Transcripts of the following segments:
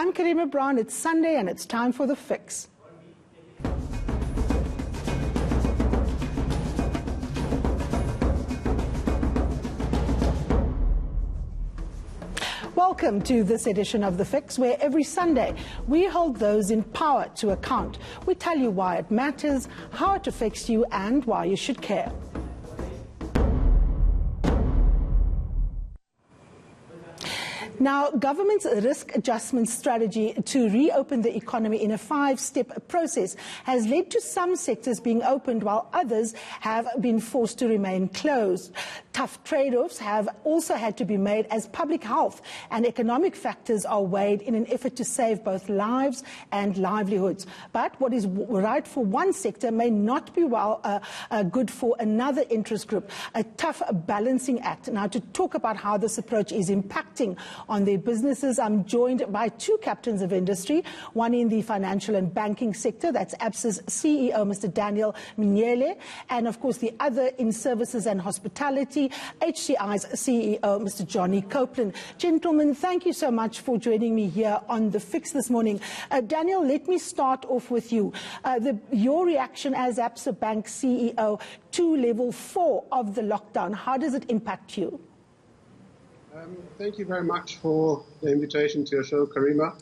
I'm Karima Brown. It's Sunday and it's time for The Fix. Welcome to this edition of The Fix, where every Sunday we hold those in power to account. We tell you why it matters, how it affects you, and why you should care. Now, government's risk adjustment strategy to reopen the economy in a 5-step process has led to some sectors being opened while others have been forced to remain closed. Tough trade-offs have also had to be made as public health and economic factors are weighed in an effort to save both lives and livelihoods. But what is right for one sector may not be good for another interest group. A tough balancing act. Now, to talk about how this approach is impacting on their businesses, I'm joined by two captains of industry, one in the financial and banking sector, that's ABSA's CEO, Mr. Daniel Mnyele, and of course the other in services and hospitality, HCI's CEO, Mr. Johnny Copeland. Gentlemen, thank you so much for joining me here on The Fix this morning. Daniel, let me start off with you. Your reaction as ABSA Bank CEO to level 4 of the lockdown, how does it impact you? Thank you very much for the invitation to your show, Karima.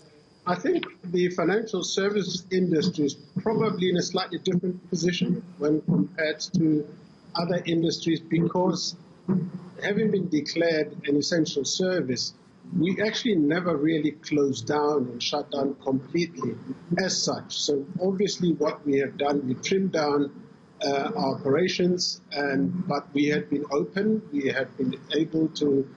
I think the financial services industry is probably in a slightly different position when compared to other industries because having been declared an essential service, we actually never really closed down and shut down completely as such. So obviously what we have done, we trimmed down our operations, but we had been open, we had been able to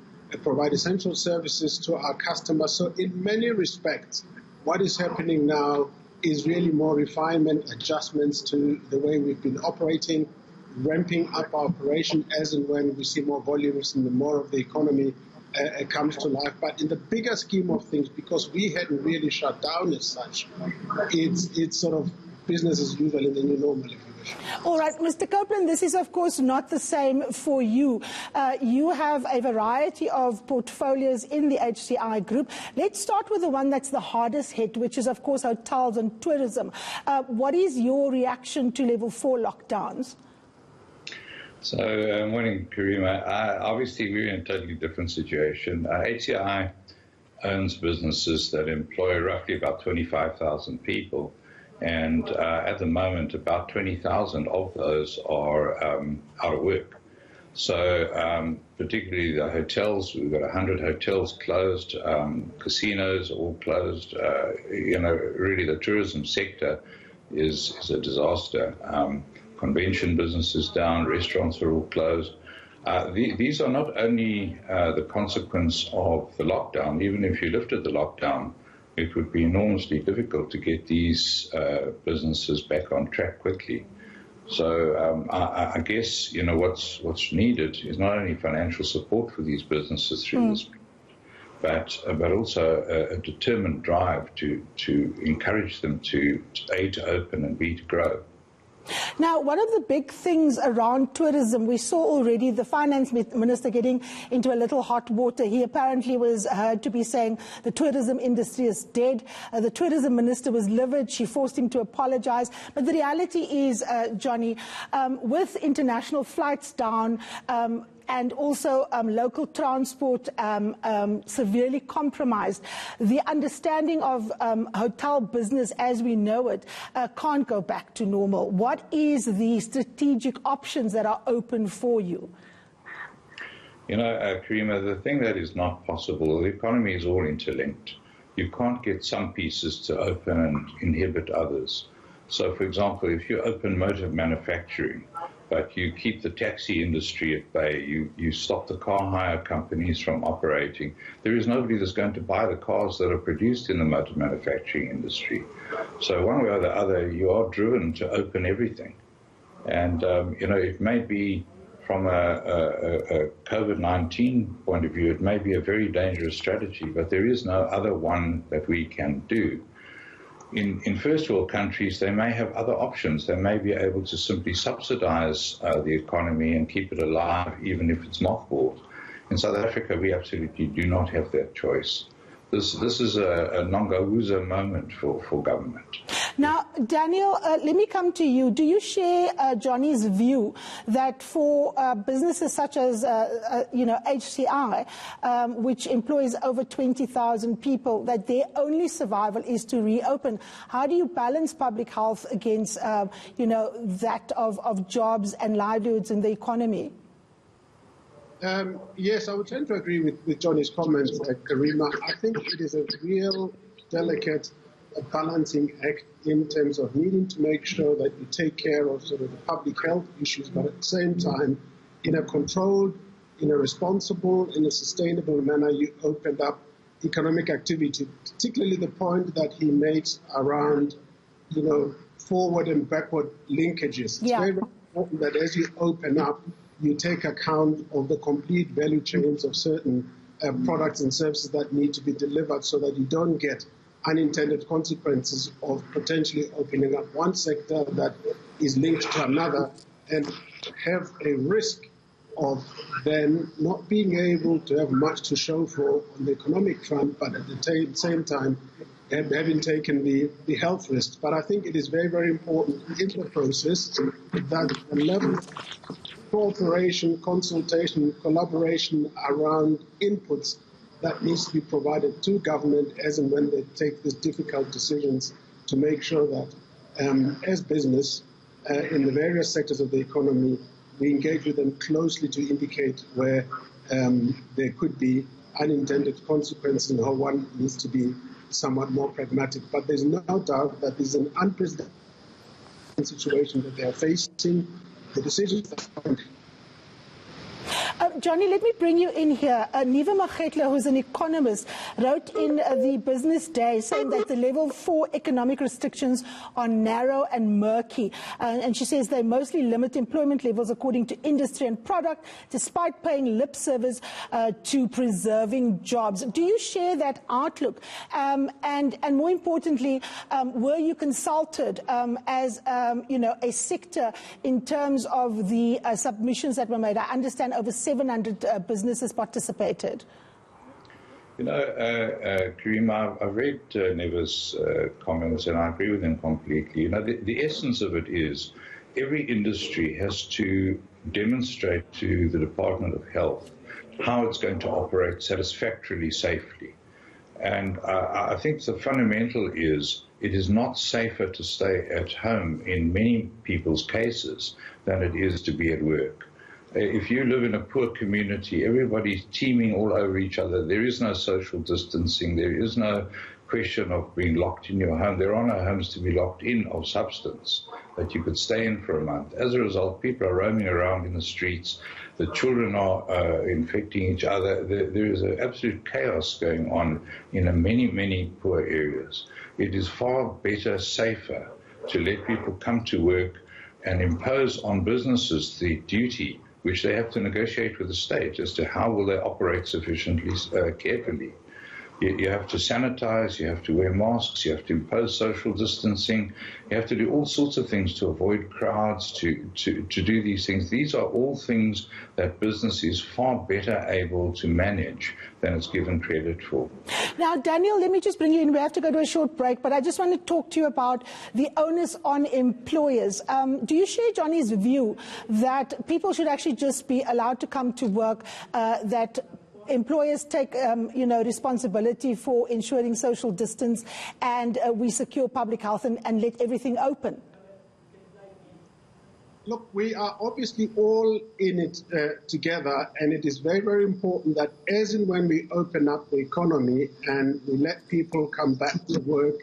provide essential services to our customers. So in many respects, what is happening now is really more refinement, adjustments to the way we've been operating, ramping up our operation as and when we see more volumes and the more of the economy comes to life. But in the bigger scheme of things, because we hadn't really shut down as such, it's sort of business as usual in the new normal, if you wish. All right, Mr. Copeland, this is of course not the same for you. You have a variety of portfolios in the HCI group. Let's start with the one that's the hardest hit, which is of course hotels and tourism. What is your reaction to level 4 lockdowns? So, morning, Karima. Obviously, we're in a totally different situation. HCI owns businesses that employ roughly about 25,000 people. And at the moment, about 20,000 of those are out of work. So particularly the hotels, we've got 100 hotels closed, casinos all closed. Really the tourism sector is a disaster. Convention businesses down, restaurants are all closed. These are not only the consequence of the lockdown. Even if you lifted the lockdown, it would be enormously difficult to get these businesses back on track quickly. So I guess what's needed is not only financial support for these businesses through this, but also a determined drive to encourage them to A, to open, and B, to grow. Now, one of the big things around tourism, we saw already the finance minister getting into a little hot water. He apparently was heard to be saying the tourism industry is dead. The tourism minister was livid. She forced him to apologize. But the reality is, Johnny, with international flights down, and also local transport severely compromised, the understanding of hotel business as we know it can't go back to normal. What is the strategic options that are open for you? Karima, the thing that is not possible, the economy is all interlinked. You can't get some pieces to open and inhibit others. So, for example, if you open motor manufacturing, but you keep the taxi industry at bay, you stop the car hire companies from operating, there is nobody that's going to buy the cars that are produced in the motor manufacturing industry. So one way or the other, you are driven to open everything. And, it may be from a COVID-19 point of view, it may be a very dangerous strategy, but there is no other one that we can do. In first world countries, they may have other options. They may be able to simply subsidize the economy and keep it alive, even if it's mothballed. In South Africa, we absolutely do not have that choice. This is a Nongawuza moment for government. Now, Daniel, let me come to you. Do you share Johnny's view that for businesses such as, HCI, which employs over 20,000 people, that their only survival is to reopen? How do you balance public health against, that of jobs and livelihoods in the economy? Yes, I would tend to agree with Johnny's comments, Karima. I think it is a real delicate balancing act in terms of needing to make sure that you take care of sort of the public health issues, but at the same time, in a controlled, in a responsible, in a sustainable manner, you opened up economic activity, particularly the point that he makes around, forward and backward linkages. It's very important that as you open up, you take account of the complete value chains of certain products and services that need to be delivered so that you don't get unintended consequences of potentially opening up one sector that is linked to another and have a risk of then not being able to have much to show for on the economic front, but at the same time having taken the health risks. But I think it is very, very important in the process that the level of cooperation, consultation, collaboration around inputs that needs to be provided to government as and when they take these difficult decisions to make sure that as business in the various sectors of the economy, we engage with them closely to indicate where there could be unintended consequences and how one needs to be somewhat more pragmatic. But there's no doubt that there's an unprecedented situation that they are facing. The decisions that Johnny, let me bring you in here. Niva Makgetla, who's an economist, wrote in the Business Day saying that the level 4 economic restrictions are narrow and murky. And she says they mostly limit employment levels according to industry and product, despite paying lip service to preserving jobs. Do you share that outlook? And more importantly, were you consulted as a sector in terms of the submissions that were made? I understand over 700 businesses participated. Karima, I've read Neva's comments and I agree with him completely. The essence of it is every industry has to demonstrate to the Department of Health how it's going to operate satisfactorily, safely. And I think the fundamental is it is not safer to stay at home in many people's cases than it is to be at work. If you live in a poor community, everybody's teeming all over each other. There is no social distancing. There is no question of being locked in your home. There are no homes to be locked in of substance that you could stay in for a month. As a result, people are roaming around in the streets. The children are infecting each other. There is an absolute chaos going on in many, many poor areas. It is far better, safer to let people come to work and impose on businesses the duty which they have to negotiate with the state as to how will they operate sufficiently carefully. You have to sanitize, you have to wear masks, you have to impose social distancing, you have to do all sorts of things to avoid crowds, to do these things. These are all things that business is far better able to manage than it's given credit for. Now, Daniel, let me just bring you in. We have to go to a short break, but I just want to talk to you about the onus on employers. Do you share Johnny's view that people should actually just be allowed to come to work, that employers take, responsibility for ensuring social distance and we secure public health and let everything open? Look, we are obviously all in it together, and it is very, very important that as and when we open up the economy and we let people come back to work,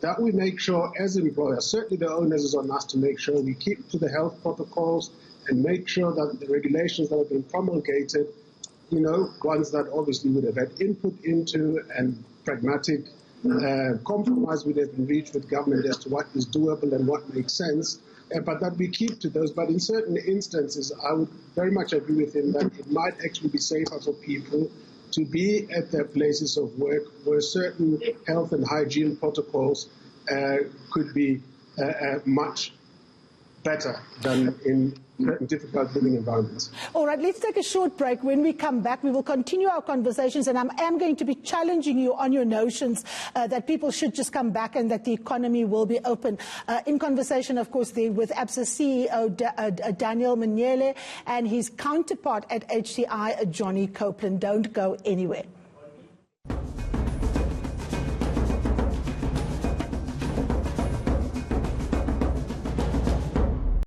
that we make sure as employers, certainly the onus is on us to make sure we keep to the health protocols and make sure that the regulations that have been promulgated, ones that obviously would have had input into and pragmatic compromise would have been reached with government as to what is doable and what makes sense, but that we keep to those. But in certain instances, I would very much agree with him that it might actually be safer for people to be at their places of work where certain health and hygiene protocols could be much better than in certain difficult living environments. All right, let's take a short break. When we come back, we will continue our conversations, and I am going to be challenging you on your notions that people should just come back and that the economy will be open. In conversation, of course, there with ABSA CEO Daniel Manyele and his counterpart at HCI, Johnny Copeland. Don't go anywhere.